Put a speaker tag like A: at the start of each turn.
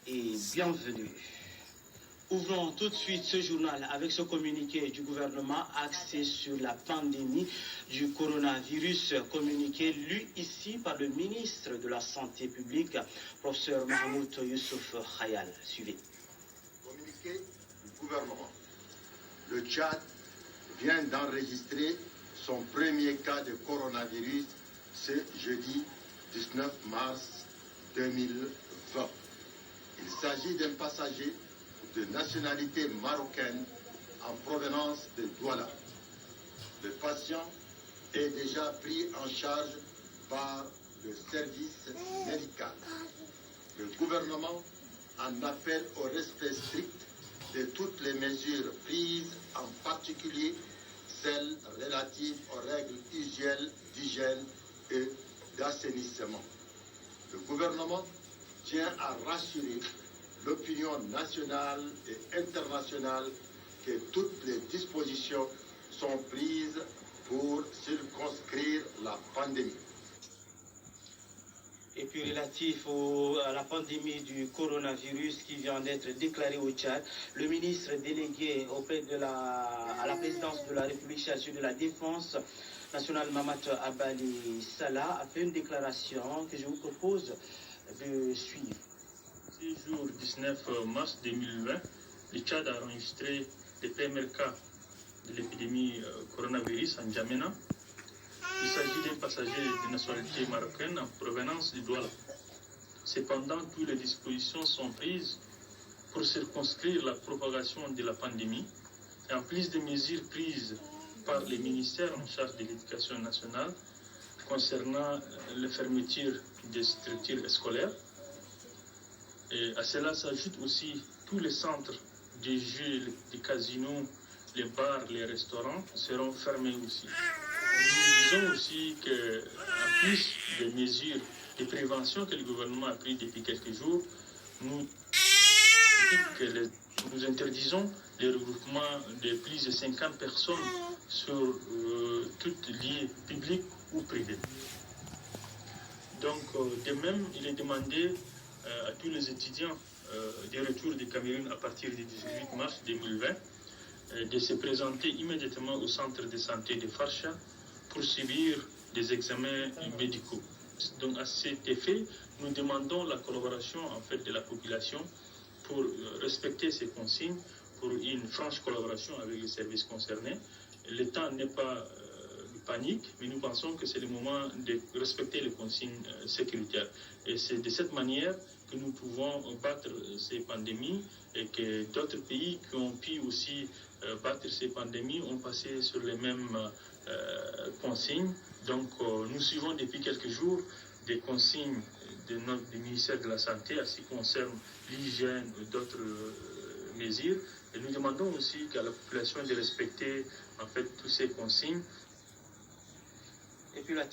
A: Et bienvenue. Ouvrons tout de suite ce journal avec ce communiqué du gouvernement axé sur la pandémie du coronavirus, communiqué lu ici par le ministre de la Santé publique, professeur Mahmoud Youssouf Khayal. Suivez.
B: Communiqué du gouvernement. Le Tchad vient d'enregistrer son premier cas de coronavirus ce jeudi 19 mars 2020. Il s'agit d'un passager de nationalité marocaine en provenance de Douala. Le patient est déjà pris en charge par le service médical. Le gouvernement en appelle au respect strict de toutes les mesures prises, en particulier celles relatives aux règles d'hygiène et d'assainissement. Le gouvernement tient à rassurer l'opinion nationale et internationale que toutes les dispositions sont prises pour circonscrire la pandémie.
A: Et puis relatif à la pandémie du coronavirus qui vient d'être déclarée au Tchad, le ministre délégué auprès de la présidence de la République chargée de la Défense nationale, Mamadou Abali Salah, a fait une déclaration que je vous propose de suivre.
C: Ce jour 19 mars 2020, le Tchad a enregistré les premiers cas de l'épidémie coronavirus en N'Djamena. Il s'agit d'un passager de nationalité marocaine en provenance du Douala. Cependant, toutes les dispositions sont prises pour circonscrire la propagation de la pandémie. Et en plus des mesures prises par les ministères en charge de l'éducation nationale concernant la fermeture des structures scolaires. Et à cela s'ajoutent aussi tous les centres de jeux, les casinos, les bars, les restaurants seront fermés aussi. Nous disons aussi qu'en plus des mesures de prévention que le gouvernement a prises depuis quelques jours, nous interdisons le regroupement de plus de 50 personnes sur toutes lieux publics ou privés. Donc, de même, il est demandé à tous les étudiants des retours du Cameroun à partir du 18 mars 2020 de se présenter immédiatement au centre de santé de Farsha pour subir des examens médicaux. Donc à cet effet, nous demandons la collaboration en fait de la population pour respecter ces consignes, pour une franche collaboration avec les services concernés. Le temps n'est pas de panique, mais nous pensons que c'est le moment de respecter les consignes sécuritaires. Et c'est de cette manière que nous pouvons battre ces pandémies et que d'autres pays qui ont pu aussi battre ces pandémies ont passé sur les mêmes consignes. Donc nous suivons depuis quelques jours des consignes du ministère de la Santé en ce qui concerne l'hygiène et d'autres mesures. Et nous demandons aussi à la population de respecter en fait toutes ces consignes.
A: Et puis la